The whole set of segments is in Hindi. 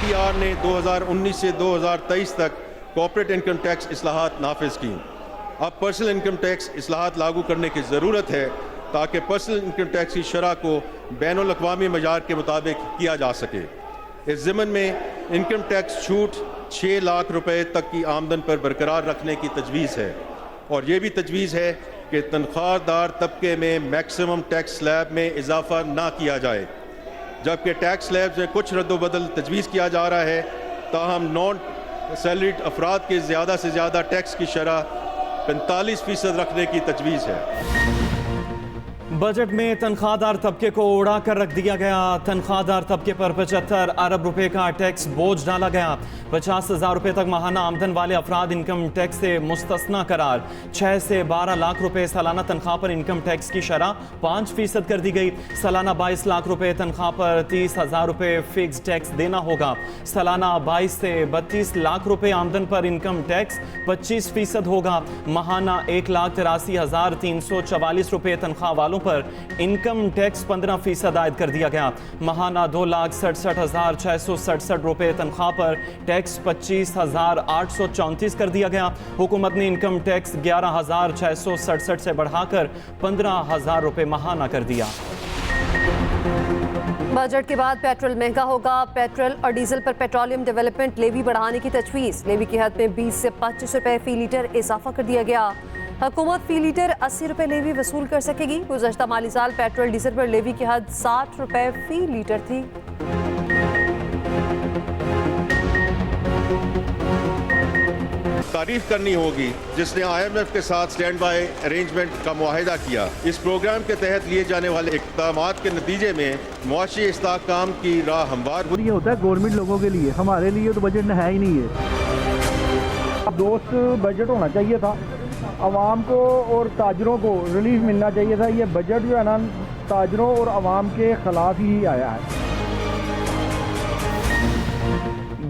ITR ने 2019 से 2023 तक कॉर्पोरेट इनकम टैक्स इस्लाहात नाफिज की। अब पर्सनल इनकम टैक्स इस्लाहात लागू करने की ज़रूरत है ताकि पर्सनल इनकम टैक्स की शरह को बैनुल अक़वामी मयार के मुताबिक किया जा सके। इस ज़िम्न में इनकम टैक्स छूट 6 लाख रुपए तक की आमदन पर बरकरार रखने की तजवीज़ है और ये भी तजवीज़ है कि तनख्वाहदार तबके में मैक्सिमम टैक्स स्लैब में इजाफा ना किया जाए, जबकि टैक्स स्लैब में कुछ रद्द-ओ-बदल तजवीज़ किया जा रहा है। ताहम नॉन सैलरीड अफराद के ज़्यादा से ज़्यादा टैक्स की शरह 45% रखने की तजवीज़ है। बजट में तनख्वाहदार तबके को उड़ा कर रख दिया गया। तनख्वाहदार तबके पर 75 अरब रुपए का टैक्स बोझ डाला गया। 50,000 रुपए तक माहाना आमदन वाले अफराद इनकम टैक्स से मुस्तस्ना करार। 6 से 12 लाख रुपए सालाना तनख्वाह पर इनकम टैक्स की शरह 5% कर दी गई। सालाना 22 लाख रुपए तनख्वाह पर 30,000 रुपए फिक्स टैक्स देना होगा। सालाना 22 से 32 लाख रुपए आमदन पर इनकम टैक्स 25% होगा। माहाना 1,83,344 रुपए तनख्वाह वालों पर इनकम टैक्स 15% आयद कर दिया गया। माहाना 2,67,667 रुपए तनख्वाह पर टैक्स 25,834 कर दिया गया। हुकूमत ने इनकम टैक्स 11,667 से बढ़ाकर 15,000 रुपए माहाना कर दिया। बजट के बाद पेट्रोल महंगा होगा। पेट्रोल और डीजल पर पेट्रोलियम डेवलपमेंट लेवी बढ़ाने की तजवीज़। लेवी की हद में 20 से 25 रुपए फी लीटर इजाफा कर दिया गया। हुकूमत फी लीटर 80 रुपए लेवी वसूल कर सकेगी। गुज़श्ता माली साल पेट्रोल डीजल पर लेवी की हद 60 रुपए फी लीटर थी। तारीफ करनी होगी जिसने IMF के साथ स्टैंड बाय अरेंजमेंट का मुआहिदा किया। इस प्रोग्राम के तहत लिए जाने वाले इक़दामात के नतीजे में मुआशी इस्तेहकाम की राह हमवार हुई। ये होता है गवर्नमेंट लोगों के लिए, हमारे लिए तो बजट है ही नहीं है। दोस्त बजट होना चाहिए था, अवाम को और ताजरों को रिलीफ मिलना चाहिए था। ये बजट जो है ना ताजरों और अवाम के खिलाफ ही आया है।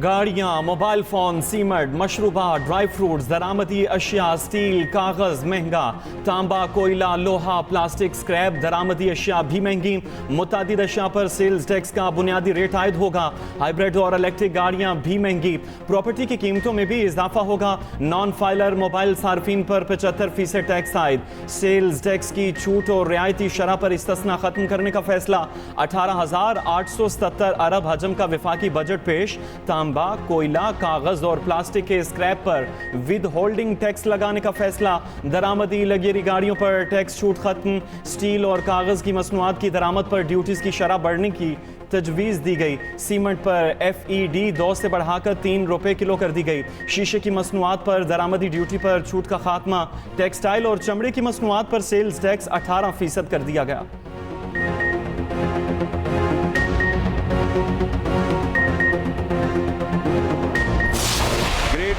गाड़ियां, मोबाइल फोन, सीमेंट, मशरूबा, ड्राई फ्रूट्स, दरामदी अशिया, स्टील, कागज महंगा। तांबा, कोयला, लोहा, प्लास्टिक, स्क्रैप, दरामदी अशिया भी महंगी। मुतादिद अशिया पर सेल्स टैक्स का बुनियादी रेट आयद होगा। हाइब्रिड और इलेक्ट्रिक गाड़ियां भी महंगी। प्रॉपर्टी की कीमतों में भी इजाफा होगा। नॉन फाइलर मोबाइल सार्फिन पर 75% टैक्स आयद। सेल्स टैक्स की छूट और रियायती शरह पर इस्तिस्ना खत्म करने का फैसला। 18,877 अरब हजम का विफाकी बजट पेश। तांबा, कोयला, कागज और प्लास्टिक के स्क्रैप पर विद होल्डिंग टैक्स लगाने का फैसला। दरामदी लग्जरी गाड़ियों पर टैक्स छूट खत्म। स्टील और कागज की मसनूआत की दरामद पर ड्यूटीज की शरह बढ़ने की तजवीज़ दी गई। सीमेंट पर FED 2 से बढ़ाकर 3 रुपए किलो कर दी गई। शीशे की मसनूआत पर दरामदी ड्यूटी पर छूट का खात्मा। टेक्सटाइल और चमड़े की मसनूआत पर सेल्स टैक्स 18% कर दिया गया।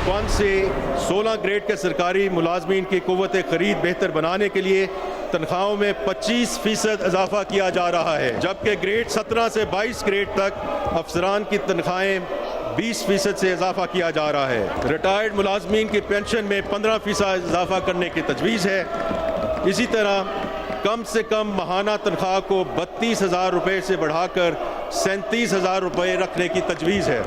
1 से 16 ग्रेड के सरकारी मुलाजमीन की कुव्वत खरीद बेहतर बनाने के लिए तनख्वाहों में 25% इजाफा किया जा रहा है, जबकि ग्रेड 17 से 22 ग्रेड तक अफसरान की तनख्वाहें 20% से इजाफा किया जा रहा है। रिटायर्ड मुलाजमीन की पेंशन में 15% इजाफा करने की तजवीज़ है। इसी तरह कम से कम माहाना तनख्वाह को 32,000 रुपये से बढ़ाकर 37,000 रुपये रखने की तजवीज़ है।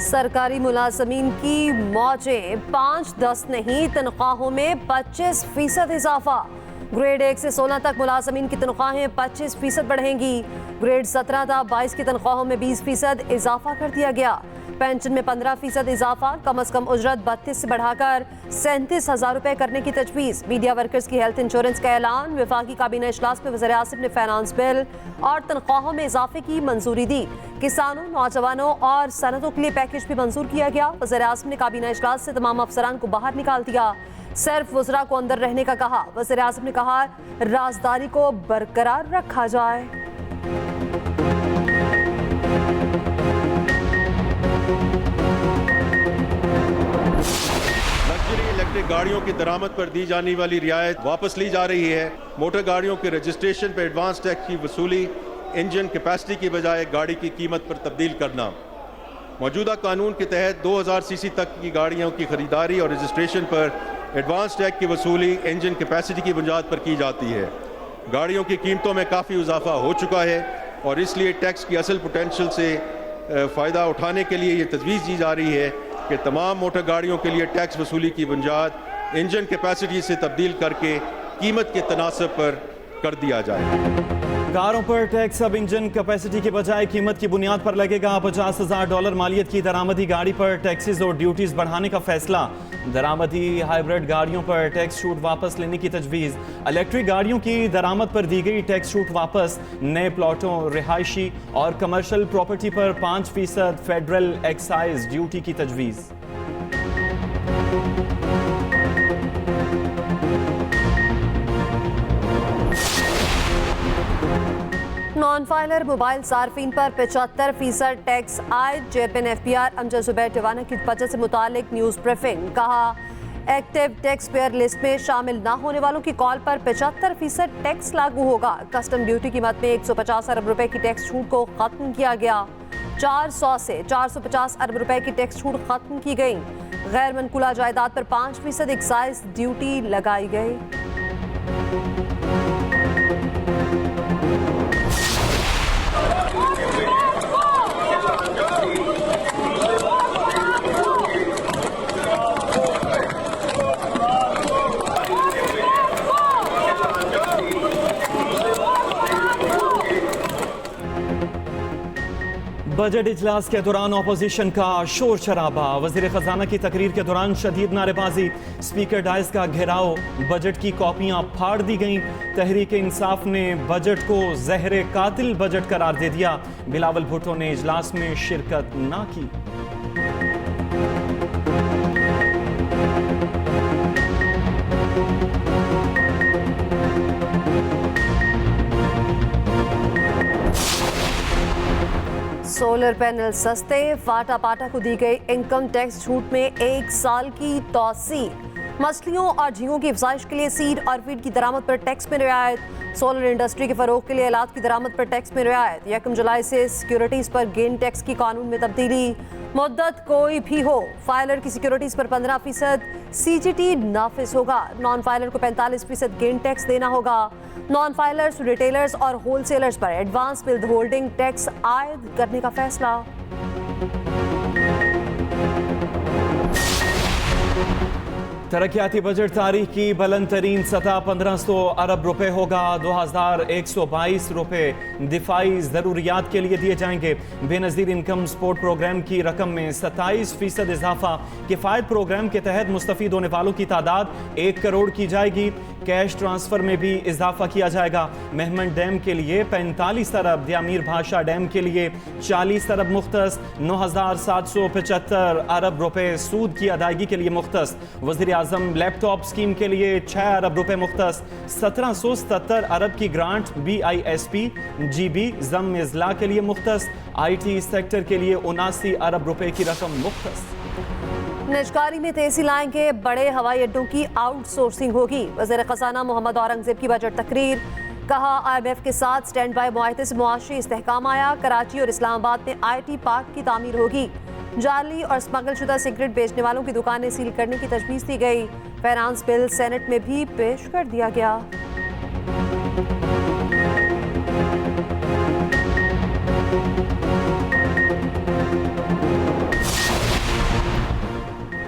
सरकारी मुलाजमीन की मौजें 5-10 नहीं, तनख्वाहों में 25% इजाफा। ग्रेड 1 से 16 तक मुलाजमीन की तनख्वाहें 25% बढ़ेंगी। ग्रेड 17 था 22 की तनख्वाहों में 20% इजाफा कर दिया गया। पेंशन में 15% इजाफा। कम अज कम उजरत 32 से बढ़ाकर 37,000 रुपए करने की तजवीज़। मीडिया वर्कर्स की हेल्थ इंश्योरेंस का ऐलान। वफाकी काबीना इजलास में वज़ीर आसिफ ने फाइनेंस बिल और तनख्वाहों में इजाफे की मंजूरी दी। किसानों, नौजवानों और सनतों के लिए पैकेज भी मंजूर किया गया। वज़ीर आसिफ ने काबीना इजलास से तमाम अफसरान को बाहर निकाल दिया। सिर्फ वज़रा को अंदर रहने का कहा। वज़ीर आसिफ ने कहा राजदारी को बरकरार रखा जाए। इलेक्ट्रिक गाड़ियों की दरामद पर दी जाने वाली रियायत वापस ली जा रही है। मोटर गाड़ियों के रजिस्ट्रेशन पर एडवांस टैक्स की वसूली इंजन कैपेसिटी की बजाय गाड़ी की कीमत पर तब्दील करना। मौजूदा कानून के तहत 2000 सीसी तक की गाड़ियों की खरीदारी और रजिस्ट्रेशन पर एडवांस टैक्स की वसूली इंजन कैपेसिटी की बुनियाद पर की जाती है। गाड़ियों की कीमतों में काफ़ी इजाफा हो चुका है और इसलिए टैक्स की असल पोटेंशियल से फ़ायदा उठाने के लिए ये तजवीज़ की जा रही है कि तमाम मोटर गाड़ियों के लिए टैक्स वसूली की बुनियाद इंजन कैपेसिटी से तब्दील करके कीमत के तनासब पर कर दिया जाए। कारों पर टैक्स अब इंजन कैपेसिटी के बजाय कीमत की बुनियाद पर लगेगा। $50,000 मालियत की दरामदी गाड़ी पर टैक्सेस और ड्यूटीज बढ़ाने का फैसला। दरामदी हाइब्रिड गाड़ियों पर टैक्स छूट वापस लेने की तजवीज़। इलेक्ट्रिक गाड़ियों की दरामद पर दी गई टैक्स छूट वापस। नए प्लॉटों, रिहायशी और कमर्शियल प्रॉपर्टी पर 5% फेडरल एक्साइज ड्यूटी की तजवीज़। नॉन फाइलर मोबाइल सार्फिन पर 75% टैक्स आयद। चेयरमैन FPR अमजद जुबैर टिवाना की बजट से मुतालिक न्यूज़ ब्रीफिंग। कहा एक्टिव टैक्स पेयर लिस्ट में शामिल न होने वालों की कॉल पर 75% टैक्स लागू होगा। कस्टम ड्यूटी कीमत में 150 अरब रुपए की टैक्स छूट को खत्म किया गया। 400 से 450 अरब रुपए की टैक्स छूट खत्म की गई। गैर मनकुला जायदाद पर 5% एक्साइज ड्यूटी लगाई गई। बजट इजलास के दौरान अपोजिशन का शोर शराबा। वजीर खजाना की तकरीर के दौरान शदीद नारेबाजी। स्पीकर डाइस का घेराव। बजट की कॉपियां फाड़ दी गईं। तहरीक इंसाफ ने बजट को जहर कातिल बजट करार दे दिया। बिलावल भुट्टो ने इजलास में शिरकत ना की। सोलर पैनल सस्ते। फाटा पाटा को दी गई इनकम टैक्स छूट में 1 साल की तौसी। मछलियों और झींगों की अफजाइश के लिए सीड और फीड की दरामद पर टैक्स में रियायत। सोलर इंडस्ट्री के फरोग के लिए आलात की दरामद पर टैक्स में रियायत। 1 जुलाई से सिक्योरिटीज पर गेन टैक्स की कानून में तब्दीली। मुद्दत कोई भी हो, फाइलर की सिक्योरिटीज पर 15% CGT नाफिज होगा। नॉन फाइलर को 45% गेन टैक्स देना होगा। नॉन फाइलर्स, रिटेलर्स और होलसेलर्स पर एडवांस बिल होल्डिंग टैक्स आयद करने का फैसला। तरक्याती बजट तारीख की बुलंद तरीन सतह 1500 अरब रुपए होगा। 2122 रुपए दिफाई ज़रूरियात के लिए दिए जाएंगे। बेनज़ीर इनकम सपोर्ट प्रोग्राम की रकम में 27% इजाफा। किफ़ायत प्रोग्राम के तहत मुस्तफ़ीद होने वालों की तादाद 1 करोड़ की जाएगी। कैश ट्रांसफर में भी इजाफा किया जाएगा। मेहमन डैम के लिए 45 अरब, दियामीर भाषा डैम के लिए 40 अरब मुख्तस। 9775 अरब रुपए सूद की अदायगी के लिए मुख्तस। वज़ीर आज़म लैपटॉप स्कीम के लिए 6 अरब रुपए मुख्तस। 1777 अरब की ग्रांट BISP GB ज़म इज़ला के लिए मुख्तस। IT सेक्टर के लिए 79 अरब रुपए की रकम मुख्तस। निजकारी में तेजी लाएंगे। बड़े हवाई अड्डों की आउटसोर्सिंग होगी। वज़ीर ख़ज़ाना मोहम्मद औरंगज़ेब की बजट तकरीर। कहा IMF के साथ स्टैंड बाय मुआहदे से मुआशी इस्तेहकाम आया। कराची और इस्लामाबाद में IT पार्क की तामीर होगी। जाली और स्मगल शुदा सिगरेट बेचने वालों की दुकानें सील करने की तजवीज़ दी गई। फाइनेंस बिल सेनेट में भी पेश कर दिया गया।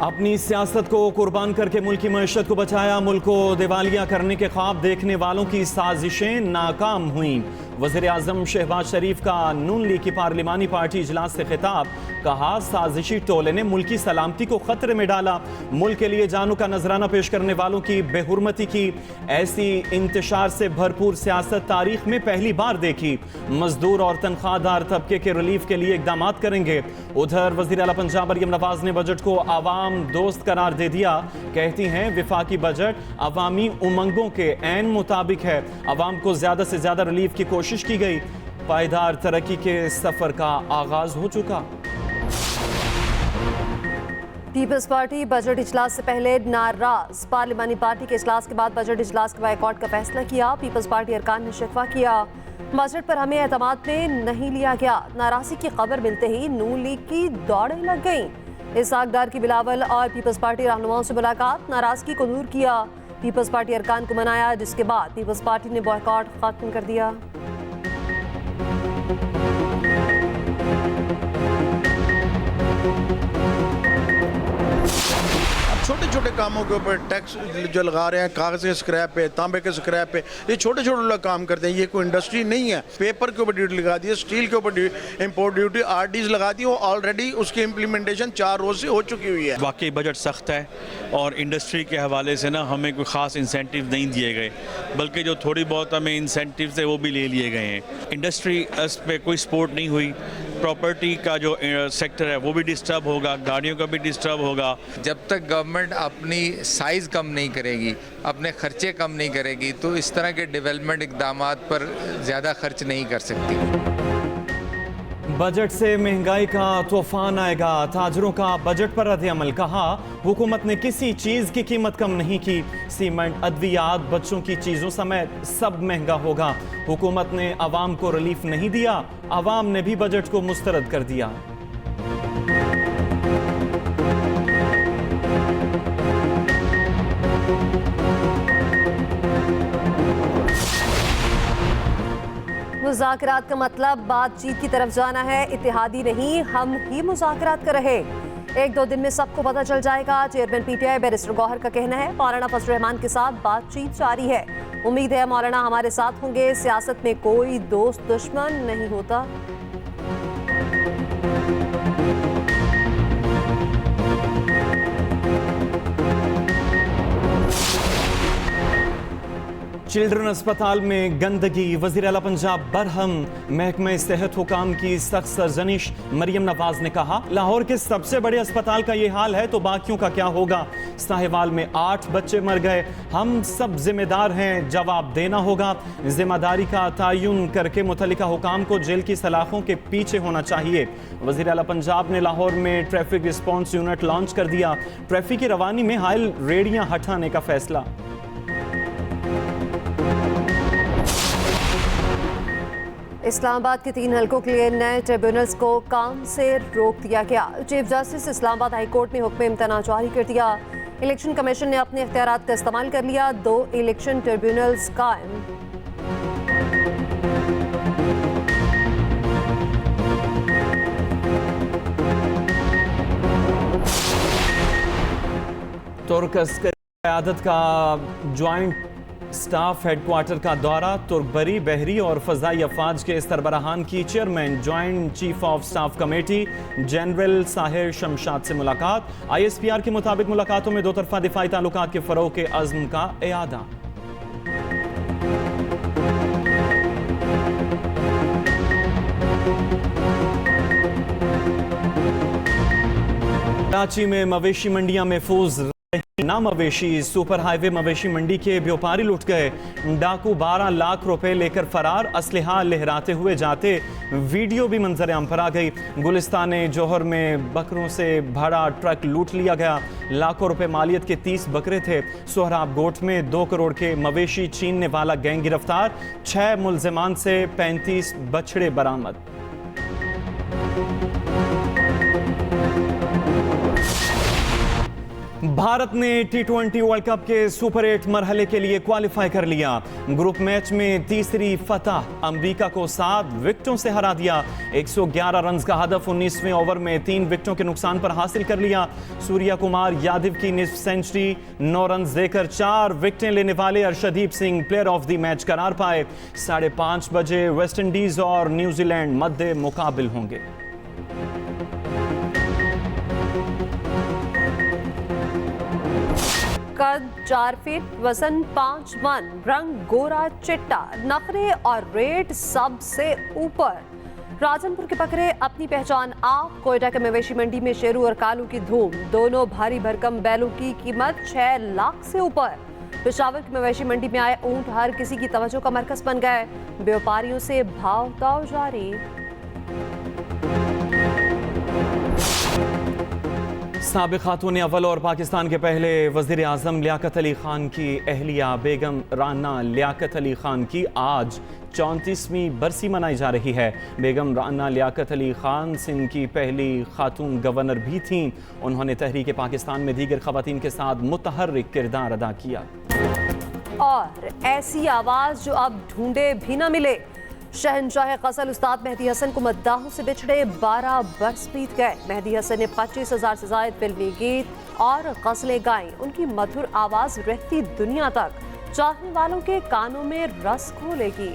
अपनी सियासत को कुर्बान करके मुल्क की मईशत को बचाया। मुल्क को दिवालिया करने के ख्वाब देखने वालों की साजिशें नाकाम हुईं। वज़ीर आज़म शहबाज शरीफ का नून लीग की पार्लिमानी पार्टी इजलास से खिताब। कहा साजिशी टोले ने मुल्क की सलामती को खतरे में डाला। मुल्क के लिए जानों का नजराना पेश करने वालों की बेहुरमती की। ऐसी इंतशार से भरपूर सियासत तारीख में पहली बार देखी। मजदूर और तनख्वाहदार तबके के रिलीफ के लिए इकदाम करेंगे। उधर वज़ीर आला पंजाब मरियम नवाज ने बजट को आवाम दोस्त करार दे दिया। कहती हैं विफाकी बजट अवामी उमंगों के ऐन मुताबिक है। अवाम को ज्यादा से ज्यादा रिलीफ की कोशिश की गई। पायदार तरक्की के सफर का आगाज हो चुका। पीपल्स पार्टी बजट इजलास से पहले नाराज। पार्लिमानी पार्टी के इजलास के बाद बजट इजलास के बायकॉट का फैसला किया। पीपल्स पार्टी अरकान ने शिकवा किया, बजट पर हमें एतमाद में नहीं लिया गया। नाराजगी की खबर मिलते ही नून लीग की दौड़ें लग गईं। इसहाक डार की बिलावल और पीपल्स पार्टी रहनुमाओं से मुलाकात, नाराजगी को दूर किया। पीपल्स पार्टी अरकान को मनाया, जिसके बाद पीपल्स पार्टी ने बॉयकॉट खत्म कर दिया। छोटे छोटे कामों के ऊपर टैक्स जो लगा रहे हैं, कागज़ के स्क्रैप पे, तांबे के स्क्रैप पे, ये छोटे छोटे लोग काम करते हैं। ये कोई इंडस्ट्री नहीं है। पेपर के ऊपर ड्यूटी लगा दी है, स्टील के ऊपर इंपोर्ट ड्यूटी RDs लगा दी, वो ऑलरेडी उसकी इम्प्लीमेंटेशन 4 रोज से हो चुकी हुई है। वाकई बजट सख्त है और इंडस्ट्री के हवाले से ना हमें कोई ख़ास इंसेंटिव नहीं दिए गए, बल्कि जो थोड़ी बहुत हमें इंसेंटिव थे वो भी ले लिए गए हैं। इंडस्ट्री इस पर कोई सपोर्ट नहीं हुई। प्रॉपर्टी का जो सेक्टर है वो भी डिस्टर्ब होगा, गाड़ियों का भी डिस्टर्ब होगा। जब तक गवर्नमेंट अपनी साइज़ कम नहीं करेगी, अपने खर्चे कम नहीं करेगी, तो इस तरह के डेवलपमेंट इक़दामात पर ज़्यादा खर्च नहीं कर सकती। बजट से महंगाई का तूफान आएगा, ताजरों का बजट पर रद्द-ए-अमल। कहा हुकूमत ने किसी चीज की कीमत कम नहीं की। सीमेंट, अद्वियात, बच्चों की चीजों समेत सब महंगा होगा। हुकूमत ने अवाम को रिलीफ नहीं दिया, अवाम ने भी बजट को मुस्तरद कर दिया। मुज़ाकरात का मतलब बातचीत की तरफ जाना है, इत्तेहादी नहीं, हम ही मुज़ाकरात कर रहे। 1-2 दिन में सबको पता चल जाएगा। चेयरमैन PTI बैरिस्टर गौहर का कहना है मौलाना फजल रहमान के साथ बातचीत जारी है। उम्मीद है मौलाना हमारे साथ होंगे। सियासत में कोई दोस्त दुश्मन नहीं होता। चिल्ड्रन अस्पताल में गंदगी, वज़ीर आला पंजाब बरहम। महकमा सेहत हुकाम की सख्त सरजनिश। मरियम नवाज ने कहा लाहौर के सबसे बड़े अस्पताल का ये हाल है तो बाकियों का क्या होगा। साहिवाल में 8 बच्चे मर गए, हम सब जिम्मेदार हैं, जवाब देना होगा। जिम्मेदारी का तयन करके मुतल्लिका हुकाम को जेल की सलाखों के पीछे होना चाहिए। वज़ीर आला पंजाब ने लाहौर में ट्रैफिक रिस्पॉन्स यूनिट लॉन्च कर दिया। ट्रैफिक की रवानी में हायल रेडियां हटाने का फैसला। इस्लामाबाद के 3 हलकों के लिए नए ट्रिब्यूनल्स को काम से रोक दिया गया। Chief justice Islamabad high court ने हुक्म इम्तना जारी कर दिया। इलेक्शन कमीशन ने अपने इख्तियारात का इस्तेमाल कर लिया। 2 इलेक्शन ट्रिब्यूनल्स कायम। तुर्कस की क़यादत का ज्वाइंट स्टाफ हेडक्वार्टर का दौरा। तुर्कबरी, बहरी और फ़ज़ाई अफवाज के सरबराहान की chairman joint chief of staff committee general Sahir Shamshad से मुलाकात। ISPR के मुताबिक मुलाकातों में 2 तरफ़ा दिफाई ताल्लुकात के फ़रोग़ के अज़्म का इआदा। कराची में मवेशी मंडियां महफूज ना मवेशी। सुपर हाईवे मवेशी मंडी के व्यापारी लुट गए। डाकू 12 लाख रुपए लेकर फरार, असलहा लहराते हुए जाते। वीडियो भी मंजर आम पर आ गई। गुलिस्तान जौहर में बकरों से भरा ट्रक लूट लिया गया। लाखों रुपए मालियत के 30 बकरे थे। सोहराब गोट में 2 करोड़ के मवेशी छीनने वाला गैंग गिरफ्तार। 6 मुल्जिमान से 35 बछड़े बरामद। भारत ने T20 वर्ल्ड कप के सुपर 8 मरहले के लिए क्वालिफाई कर लिया। ग्रुप मैच में तीसरी फतह, अमेरिका को 7 विकेटों से हरा दिया। 111 रन का हदफ 19वें ओवर में 3 विकेटों के नुकसान पर हासिल कर लिया। सूर्या कुमार यादव की निस्फ सेंचुरी, 9 रन देकर 4 विकेटें लेने वाले Arshdeep Singh player of the match करार पाए। 5:30 बजे वेस्टइंडीज और न्यूजीलैंड मध्य मुकाबिल होंगे। कद 4 फीट, वजन 5 मन, रंग गोरा चिट्टा, नखरे और रेट सबसे ऊपर। राजनपुर के बकरे अपनी पहचान आप। कोयटा के मवेशी मंडी में शेरू और कालू की धूम। दोनों भारी भरकम बैलों की कीमत 6 लाख से ऊपर। पेशावर की मवेशी मंडी में आए ऊंट हर किसी की तवज्जो का मरकज बन गए। व्यापारियों से भाव ताव जारी। साबिक़ खातून अव्वल और पाकिस्तान के पहले वज़ीर आज़म लियाकत अली खान की अहलिया बेगम राना लियाकत अली खान की आज 34वीं बरसी मनाई जा रही है। बेगम राना लियाकत अली खान सिंध की पहली खातून गवर्नर भी थीं। उन्होंने तहरीक पाकिस्तान में दीगर ख़वातीन के साथ मुतहर्रिक किरदार अदा किया। और ऐसी आवाज़ जो अब ढूंढे भी न मिले। शहंशाह गज़ल उस्ताद मेहदी हसन को मद्दाहों से बिछड़े 12 बरस बीत गए। मेहदी हसन ने 25,000 से ज़ायद फिल्मी गीत और गज़लें गाईं। उनकी मधुर आवाज़ रहती दुनिया तक चाहने वालों के कानों में रस घोलेगी।